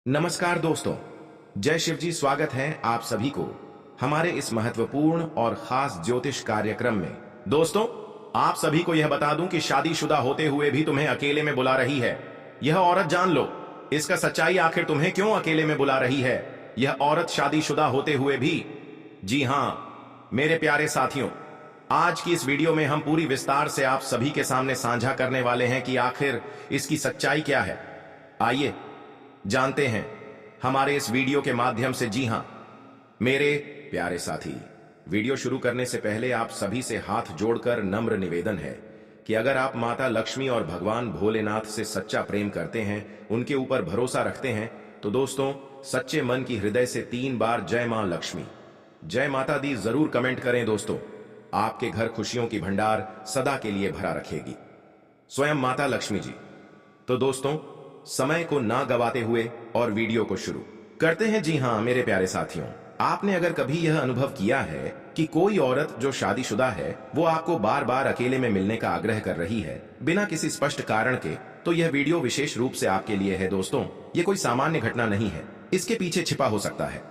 नमस्कार दोस्तों, जय शिव जी। स्वागत है आप सभी को हमारे इस महत्वपूर्ण और खास ज्योतिष कार्यक्रम में। दोस्तों, आप सभी को यह बता दूं कि शादीशुदा होते हुए भी तुम्हें अकेले में बुला रही है यह औरत। जान लो इसका सच्चाई, आखिर तुम्हें क्यों अकेले में बुला रही है यह औरत शादीशुदा होते हुए भी। जी हां मेरे प्यारे साथियों, आज की इस वीडियो में हम पूरी विस्तार से आप सभी के सामने साझा करने वाले हैं कि आखिर इसकी सच्चाई क्या है। आइए जानते हैं हमारे इस वीडियो के माध्यम से। जी हां मेरे प्यारे साथी, वीडियो शुरू करने से पहले आप सभी से हाथ जोड़कर नम्र निवेदन है कि अगर आप माता लक्ष्मी और भगवान भोलेनाथ से सच्चा प्रेम करते हैं, उनके ऊपर भरोसा रखते हैं, तो दोस्तों सच्चे मन की हृदय से 3 बार जय मां लक्ष्मी, जय माता दी जरूर कमेंट करें। दोस्तों, आपके घर खुशियों की भंडार सदा के लिए भरा रखेगी स्वयं माता लक्ष्मी जी। तो दोस्तों, समय को ना गवाते हुए और वीडियो को शुरू करते हैं। जी हां मेरे प्यारे साथियों, आपने अगर कभी यह अनुभव किया है कि कोई औरत जो शादीशुदा है वो आपको बार बार अकेले में मिलने का आग्रह कर रही है बिना किसी स्पष्ट कारण के, तो यह वीडियो विशेष रूप से आपके लिए है। दोस्तों, ये कोई सामान्य घटना नहीं है, इसके पीछे छिपा हो सकता है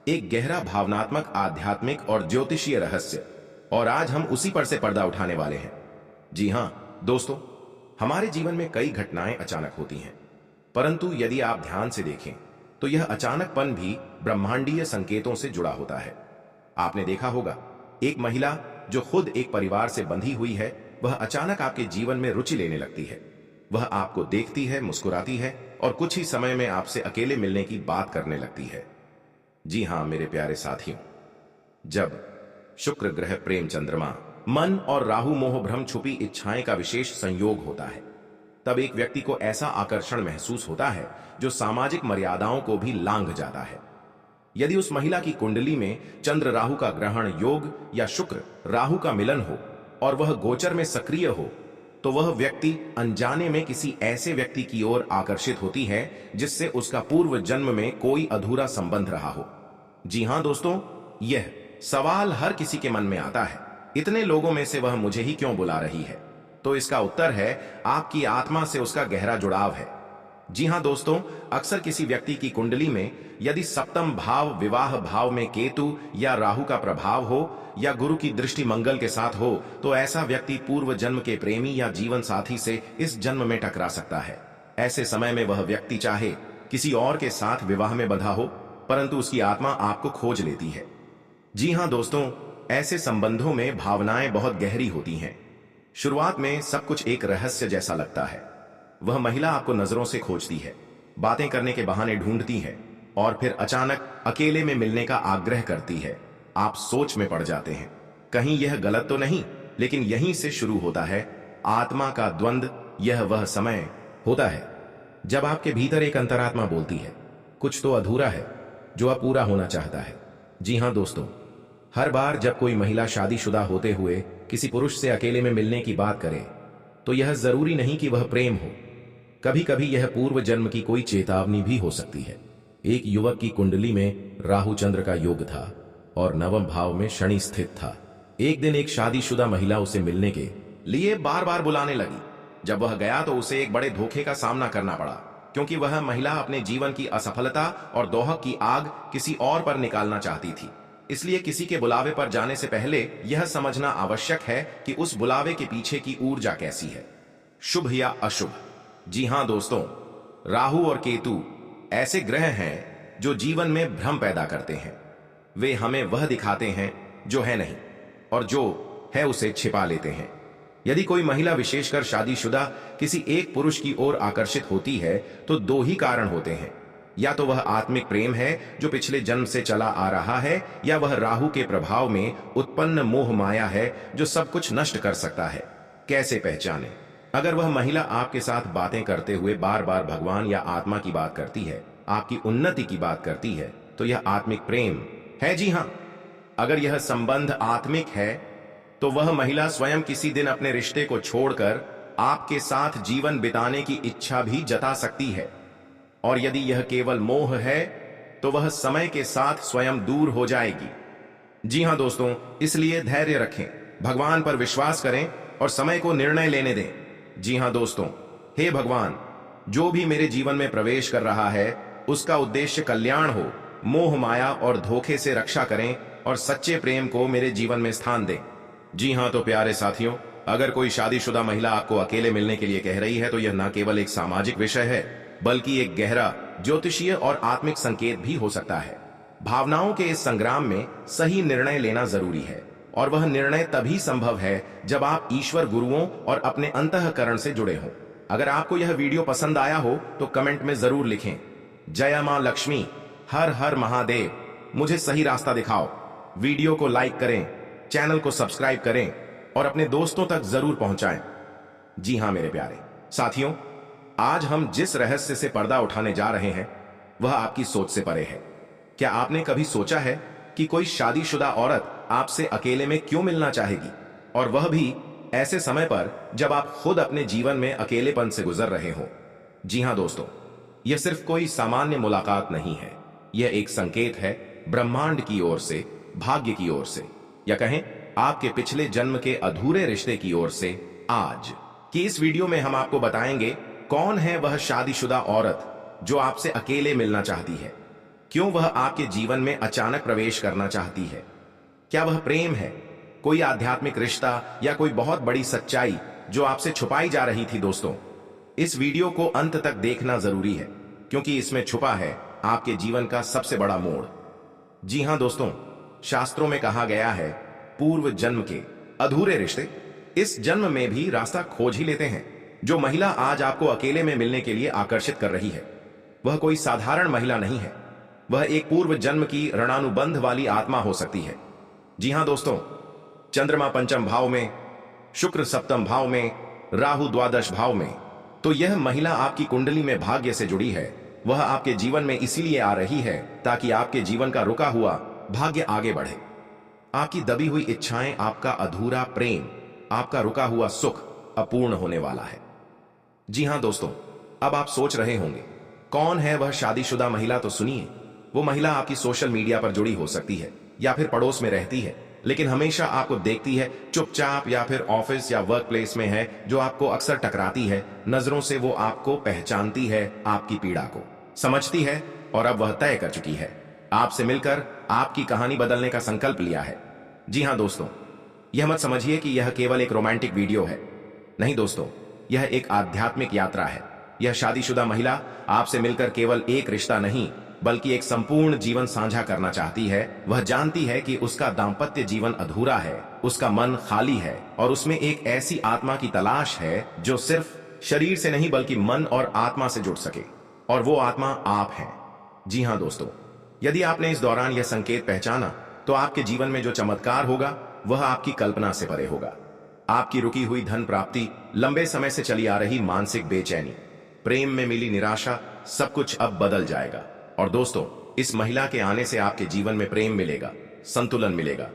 एक गहरा भावनात्मक, आध्यात्मिक और ज्योतिषीय रहस्य, और आज हम उसी पर से पर्दा उठाने वाले हैं। जी हां दोस्तों, हमारे जीवन में कई घटनाएं अचानक होती हैं, परंतु यदि आप ध्यान से देखें तो यह अचानकपन भी ब्रह्मांडीय संकेतों से जुड़ा होता है। आपने देखा होगा, एक महिला जो खुद एक परिवार से बंधी हुई है, वह अचानक आपके जीवन में रुचि लेने लगती है। वह आपको देखती है, मुस्कुराती है और कुछ ही समय में आपसे अकेले मिलने की बात करने लगती है। जी हां मेरे प्यारे साथियों, जब शुक्र ग्रह, प्रेम चंद्रमा, मन और राहु मोह भ्रम, छुपी इच्छाएं का विशेष संयोग होता है, तब एक व्यक्ति को ऐसा आकर्षण महसूस होता है जो सामाजिक मर्यादाओं को भी लांघ जाता है। यदि उस महिला की कुंडली में चंद्र राहु का ग्रहण योग या शुक्र राहु का मिलन हो और वह गोचर में सक्रिय हो, तो वह व्यक्ति अनजाने में किसी ऐसे व्यक्ति की ओर आकर्षित होती है जिससे उसका पूर्व जन्म में कोई अधूरा संबंध रहा हो। जी हां दोस्तों, यह सवाल हर किसी के मन में आता है, इतने लोगों में से वह मुझे ही क्यों बुला रही है? तो इसका उत्तर है आपकी आत्मा से उसका गहरा जुड़ाव है। जी हां दोस्तों, अक्सर किसी व्यक्ति की कुंडली में यदि सप्तम भाव, विवाह भाव में केतु या राहु का प्रभाव हो या गुरु की दृष्टि मंगल के साथ हो, तो ऐसा व्यक्ति पूर्व जन्म के प्रेमी या जीवन साथी से इस जन्म में टकरा सकता है। ऐसे समय में वह व्यक्ति चाहे किसी और के साथ विवाह में बंधा हो, परंतु उसकी आत्मा आपको खोज लेती है। जी हां दोस्तों, ऐसे संबंधों में भावनाएं बहुत गहरी होती हैं। शुरुआत में सब कुछ एक रहस्य जैसा लगता है। वह महिला आपको नजरों से खोजती है, बातें करने के बहाने ढूंढती है और फिर अचानक अकेले में मिलने का आग्रह करती है। आप सोच में पड़ जाते हैं, कहीं यह गलत तो नहीं, लेकिन यहीं से शुरू होता है आत्मा का द्वंद्व। यह वह समय होता है जब आपके भीतर एक अंतरात्मा बोलती है, कुछ तो अधूरा है जो अब पूरा होना चाहता है। जी हां दोस्तों, हर बार जब कोई महिला शादीशुदा होते हुए किसी पुरुष से अकेले में मिलने की बात करे, तो यह जरूरी नहीं कि वह प्रेम हो। कभी कभी यह पूर्व जन्म की कोई चेतावनी भी हो सकती है। एक युवक की कुंडली में राहु चंद्र का योग था और नवम भाव में शनि स्थित था। एक दिन एक शादीशुदा महिला उसे मिलने के लिए बार बार बुलाने लगी। जब वह गया तो उसे एक बड़े धोखे का सामना करना पड़ा, क्योंकि वह महिला अपने जीवन की असफलता और दोहक की आग किसी और पर निकालना चाहती थी। इसलिए किसी के बुलावे पर जाने से पहले यह समझना आवश्यक है कि उस बुलावे के पीछे की ऊर्जा कैसी है, शुभ या अशुभ। जी हां दोस्तों, राहु और केतु ऐसे ग्रह हैं जो जीवन में भ्रम पैदा करते हैं। वे हमें वह दिखाते हैं जो है नहीं, और जो है उसे छिपा लेते हैं। यदि कोई महिला, विशेषकर शादीशुदा, किसी एक पुरुष की ओर आकर्षित होती है, तो 2 ही कारण होते हैं। या तो वह आत्मिक प्रेम है जो पिछले जन्म से चला आ रहा है, या वह राहु के प्रभाव में उत्पन्न मोह माया है जो सब कुछ नष्ट कर सकता है। कैसे पहचाने? अगर वह महिला आपके साथ बातें करते हुए बार बार भगवान या आत्मा की बात करती है, आपकी उन्नति की बात करती है, तो यह आत्मिक प्रेम है। जी हां, अगर यह संबंध आत्मिक है तो वह महिला स्वयं किसी दिन अपने रिश्ते को छोड़कर आपके साथ जीवन बिताने की इच्छा भी जता सकती है। और यदि यह केवल मोह है तो वह समय के साथ स्वयं दूर हो जाएगी। जी हां दोस्तों, इसलिए धैर्य रखें, भगवान पर विश्वास करें और समय को निर्णय लेने दें। जी हां दोस्तों, हे भगवान, जो भी मेरे जीवन में प्रवेश कर रहा है उसका उद्देश्य कल्याण हो, मोह माया और धोखे से रक्षा करें और सच्चे प्रेम को मेरे जीवन में स्थान दें। जी हाँ, तो प्यारे साथियों, अगर कोई शादीशुदा महिला आपको अकेले मिलने के लिए कह रही है तो यह न केवल एक सामाजिक विषय है बल्कि एक गहरा ज्योतिषीय और आत्मिक संकेत भी हो सकता है। भावनाओं के इस संग्राम में सही निर्णय लेना जरूरी है और वह निर्णय तभी संभव है जब आप ईश्वर, गुरुओं और अपने अंतःकरण से जुड़े हों। अगर आपको यह वीडियो पसंद आया हो तो कमेंट में जरूर लिखें, जय मां लक्ष्मी, हर हर महादेव, मुझे सही रास्ता दिखाओ। वीडियो को लाइक करें, चैनल को सब्सक्राइब करें और अपने दोस्तों तक जरूर पहुंचाएं। जी हां मेरे प्यारे साथियों, आज हम जिस रहस्य से पर्दा उठाने जा रहे हैं वह आपकी सोच से परे है। क्या आपने कभी सोचा है कि कोई शादीशुदा औरत आपसे अकेले में क्यों मिलना चाहेगी, और वह भी ऐसे समय पर जब आप खुद अपने जीवन में अकेलेपन से गुजर रहे हो? जी हां दोस्तों, यह सिर्फ कोई सामान्य मुलाकात नहीं है, यह एक संकेत है ब्रह्मांड की ओर से, भाग्य की ओर से, या कहें आपके पिछले जन्म के अधूरे रिश्ते की ओर से। आज की इस वीडियो में हम आपको बताएंगे कौन है वह शादीशुदा औरत जो आपसे अकेले मिलना चाहती है, क्यों वह आपके जीवन में अचानक प्रवेश करना चाहती है, क्या वह प्रेम है, कोई आध्यात्मिक रिश्ता या कोई बहुत बड़ी सच्चाई जो आपसे छुपाई जा रही थी। दोस्तों, इस वीडियो को अंत तक देखना जरूरी है क्योंकि इसमें छुपा है आपके जीवन का सबसे बड़ा मोड़। जी हां दोस्तों, शास्त्रों में कहा गया है पूर्व जन्म के अधूरे रिश्ते इस जन्म में भी रास्ता खोज ही लेते हैं। जो महिला आज आपको अकेले में मिलने के लिए आकर्षित कर रही है वह कोई साधारण महिला नहीं है, वह एक पूर्व जन्म की ऋणानुबंध वाली आत्मा हो सकती है। जी हां दोस्तों, चंद्रमा पंचम भाव में, शुक्र सप्तम भाव में, राहु द्वादश भाव में, तो यह महिला आपकी कुंडली में भाग्य से जुड़ी है। वह आपके जीवन में इसीलिए आ रही है ताकि आपके जीवन का रुका हुआ भाग्य आगे बढ़े। आपकी दबी हुई इच्छाएं, आपका अधूरा प्रेम, आपका रुका हुआ सुख अपूर्ण होने वाला है। जी हां दोस्तों, अब आप सोच रहे होंगे कौन है वह शादीशुदा महिला, तो सुनिए। वो महिला आपकी सोशल मीडिया पर जुड़ी हो सकती है या फिर पड़ोस में रहती है, लेकिन हमेशा आपको देखती है चुपचाप, या फिर ऑफिस या वर्क प्लेस में है जो आपको अक्सर टकराती है। नजरों से वो आपको पहचानती है, आपकी पीड़ा को समझती है और अब वह तय कर चुकी है आपसे मिलकर आपकी कहानी बदलने का संकल्प लिया है। जी हां दोस्तों, यह मत समझिए कि यह केवल एक रोमांटिक वीडियो है। नहीं दोस्तों, यह एक आध्यात्मिक यात्रा है। यह शादीशुदा महिला आपसे मिलकर केवल एक रिश्ता नहीं बल्कि एक संपूर्ण जीवन साझा करना चाहती है। वह जानती है कि उसका दाम्पत्य जीवन अधूरा है, उसका मन खाली है और उसमें एक ऐसी आत्मा की तलाश है जो सिर्फ शरीर से नहीं बल्कि मन और आत्मा से जुड़ सके, और वो आत्मा आप हैं। जी हां दोस्तों, यदि आपने इस दौरान यह संकेत पहचाना तो आपके जीवन में जो चमत्कार होगा वह आपकी कल्पना से परे होगा। आपकी रुकी हुई धन प्राप्ति, लंबे समय से चली आ रही मानसिक बेचैनी, प्रेम में मिली निराशा, सब कुछ अब बदल जाएगा। और दोस्तों, इस महिला के आने से आपके जीवन में प्रेम मिलेगा, संतुलन मिलेगा।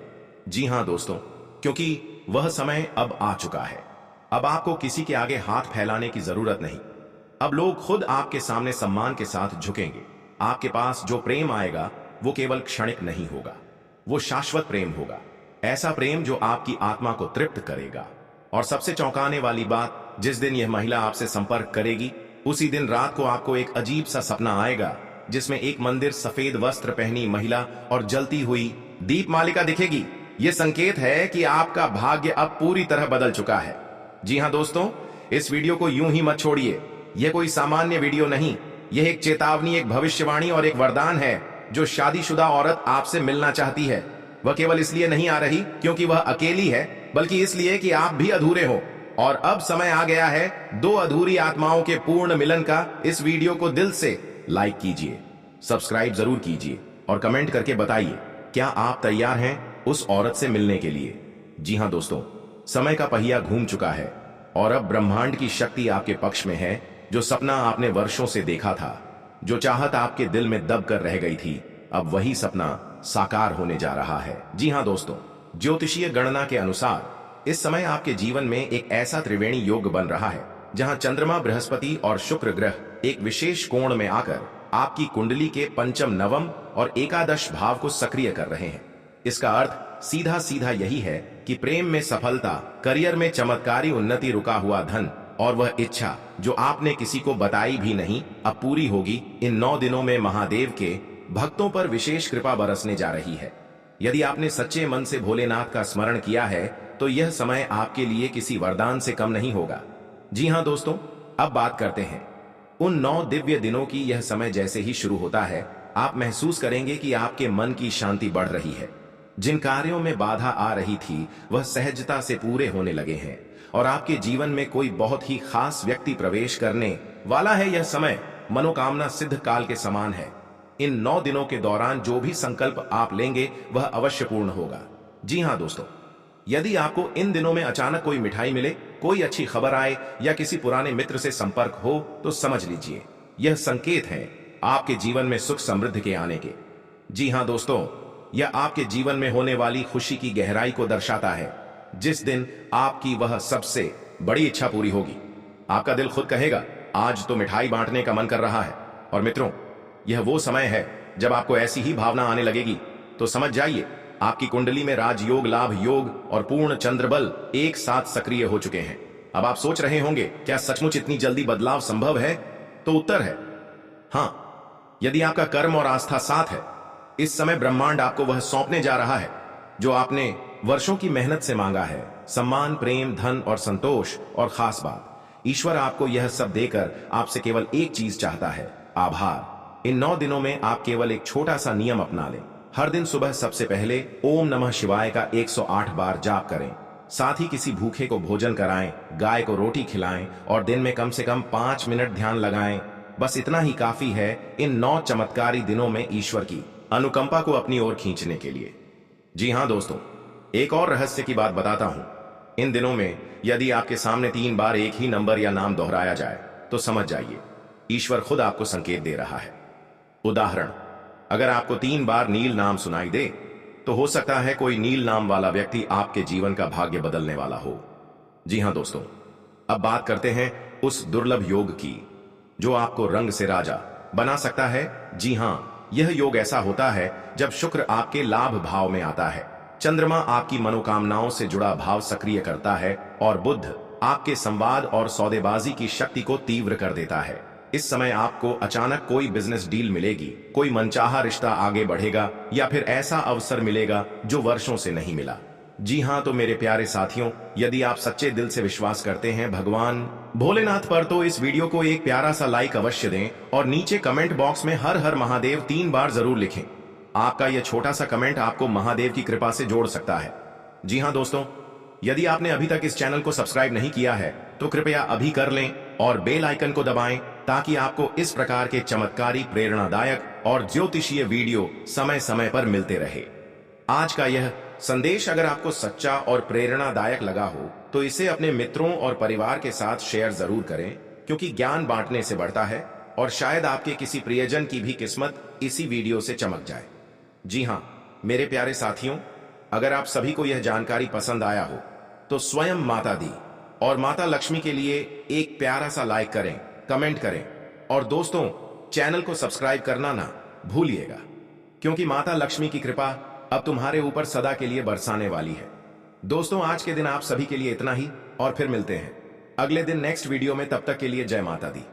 जी हां दोस्तों, क्योंकि वह समय अब आ चुका है। अब आपको किसी के आगे हाथ फैलाने की जरूरत नहीं। अब लोग खुद आपके सामने सम्मान के साथ झुकेंगे। आपके पास जो प्रेम आएगा वो केवल क्षणिक नहीं होगा, वो शाश्वत प्रेम होगा। ऐसा प्रेम जो आपकी आत्मा को तृप्त करेगा। और सबसे चौंकाने वाली बात, जिस दिन यह महिला आपसे संपर्क करेगी उसी दिन रात को आपको एक अजीब सा सपना आएगा जिसमें एक मंदिर, सफेद वस्त्र पहनी महिला और जलती हुई दीप मालिका दिखेगी। यह संकेत है कि आपका भाग्य अब पूरी तरह बदल चुका है। जी हां दोस्तों, इस वीडियो को यूं ही मत छोड़िए। यह कोई सामान्य वीडियो नहीं, यह एक चेतावनी, एक भविष्यवाणी और एक वरदान है। जो शादीशुदा औरत आपसे मिलना चाहती है वह केवल इसलिए नहीं आ रही क्योंकि वह अकेली है, बल्कि इसलिए कि आप भी अधूरे हो। और अब समय आ गया है दो अधूरी आत्माओं के पूर्ण मिलन का। इस वीडियो को दिल से लाइक कीजिए, सब्सक्राइब जरूर कीजिए और कमेंट करके बताइए क्या आप तैयार हैं उस औरत से मिलने के लिए। जी हां दोस्तों, समय का पहिया घूम चुका है और अब ब्रह्मांड की शक्ति आपके पक्ष में है। जो सपना आपने वर्षों से देखा था, जो चाहत आपके दिल में दब कर रह गई थी, अब वही सपना साकार होने जा रहा है। जी हां दोस्तों, ज्योतिषीय गणना के अनुसार इस समय आपके जीवन में एक ऐसा त्रिवेणी योग बन रहा है जहां चंद्रमा, बृहस्पति और शुक्र ग्रह एक विशेष कोण में आकर आपकी कुंडली के पंचम, नवम और एकादश भाव को सक्रिय कर रहे हैं। इसका अर्थ सीधा सीधा यही है कि प्रेम में सफलता, करियर में चमत्कारी उन्नति, रुका हुआ धन और वह इच्छा जो आपने किसी को बताई भी नहीं अब पूरी होगी। इन 9 दिनों में महादेव के भक्तों पर विशेष कृपा बरसने जा रही है। यदि आपने सच्चे मन से भोलेनाथ का स्मरण किया है तो यह समय आपके लिए किसी वरदान से कम नहीं होगा। जी हाँ दोस्तों, अब बात करते हैं उन 9 दिव्य दिनों की। यह समय जैसे ही शुरू होता है आप महसूस करेंगे कि आपके मन की शांति बढ़ रही है। जिन कार्यों में बाधा आ रही थी वह सहजता से पूरे होने लगे हैं और आपके जीवन में कोई बहुत ही खास व्यक्ति प्रवेश करने वाला है। यह समय मनोकामना सिद्ध काल के समान है। इन 9 दिनों के दौरान जो भी संकल्प आप लेंगे वह अवश्य पूर्ण होगा। जी हाँ दोस्तों, यदि आपको इन दिनों में अचानक कोई मिठाई मिले, कोई अच्छी खबर आए या किसी पुराने मित्र से संपर्क हो तो समझ लीजिए यह संकेत है आपके जीवन में सुख समृद्धि के आने के। जी हाँ दोस्तों, यह आपके जीवन में होने वाली खुशी की गहराई को दर्शाता है। जिस दिन आपकी वह सबसे बड़ी इच्छा पूरी होगी, आपका दिल खुद कहेगा आज तो मिठाई बांटने का मन कर रहा है। और मित्रों, यह वो समय है जब आपको ऐसी ही भावना आने लगेगी तो समझ जाइए आपकी कुंडली में राजयोग, लाभ योग और पूर्ण चंद्रबल एक साथ सक्रिय हो चुके हैं। अब आप सोच रहे होंगे क्या सचमुच इतनी जल्दी बदलाव संभव है? तो उत्तर है हाँ, यदि आपका कर्म और आस्था साथ है। इस समय ब्रह्मांड आपको वह सौंपने जा रहा है जो आपने वर्षों की मेहनत से मांगा है। सम्मान, प्रेम, धन और संतोष। और खास बात, ईश्वर आपको यह सब देकर आपसे केवल एक चीज चाहता है, आभार। इन 9 दिनों में आप केवल एक छोटा सा नियम अपना लें। हर दिन सुबह सबसे पहले ओम नमः शिवाय का 108 बार जाप करें। साथ ही किसी भूखे को भोजन कराएं, गाय को रोटी खिलाएं और दिन में कम से कम 5 मिनट ध्यान लगाएं। बस इतना ही काफी है इन 9 चमत्कारी दिनों में ईश्वर की अनुकंपा को अपनी ओर खींचने के लिए। जी हाँ दोस्तों, एक और रहस्य की बात बताता हूं। इन दिनों में यदि आपके सामने 3 बार एक ही नंबर या नाम दोहराया जाए तो समझ जाइए ईश्वर खुद आपको संकेत दे रहा है। उदाहरण, अगर आपको 3 बार नील नाम सुनाई दे तो हो सकता है कोई नील नाम वाला व्यक्ति आपके जीवन का भाग्य बदलने वाला हो। जी हाँ दोस्तों, अब बात करते हैं उस दुर्लभ योग की जो आपको रंग से राजा बना सकता है। जी हाँ, यह योग ऐसा होता है जब शुक्र आपके लाभ भाव में आता है, चंद्रमा आपकी मनोकामनाओं से जुड़ा भाव सक्रिय करता है और बुध आपके संवाद और सौदेबाजी की शक्ति को तीव्र कर देता है। इस समय आपको अचानक कोई बिजनेस डील मिलेगी, कोई मनचाहा रिश्ता आगे बढ़ेगा या फिर ऐसा अवसर मिलेगा जो वर्षों से नहीं मिला। जी हाँ, तो मेरे प्यारे साथियों, यदि आप सच्चे दिल से विश्वास करते हैं भगवान भोलेनाथ पर तो इस वीडियो को एक प्यारा सा लाइक अवश्य दें और नीचे कमेंट बॉक्स में हर हर महादेव 3 बार जरूर लिखें। आपका यह छोटा सा कमेंट आपको महादेव की कृपा से जोड़ सकता है। जी हाँ दोस्तों, यदि आपने अभी तक इस चैनल को सब्सक्राइब नहीं किया है तो कृपया अभी कर लें और बेल आइकन को दबाएं ताकि आपको इस प्रकार के चमत्कारी, प्रेरणादायक और ज्योतिषीय वीडियो समय समय पर मिलते रहे। आज का यह संदेश अगर आपको सच्चा और प्रेरणादायक लगा हो तो इसे अपने मित्रों और परिवार के साथ शेयर जरूर करें, क्योंकि ज्ञान बांटने से बढ़ता है और शायद आपके किसी प्रियजन की भी किस्मत इसी वीडियो से चमक जाए। जी हाँ मेरे प्यारे साथियों, अगर आप सभी को यह जानकारी पसंद आया हो तो स्वयं माता दी और माता लक्ष्मी के लिए एक प्यारा सा लाइक करें, कमेंट करें और दोस्तों चैनल को सब्सक्राइब करना ना भूलिएगा, क्योंकि माता लक्ष्मी की कृपा अब तुम्हारे ऊपर सदा के लिए बरसाने वाली है। दोस्तों आज के दिन आप सभी के लिए इतना ही और फिर मिलते हैं अगले दिन नेक्स्ट वीडियो में। तब तक के लिए जय माता दी।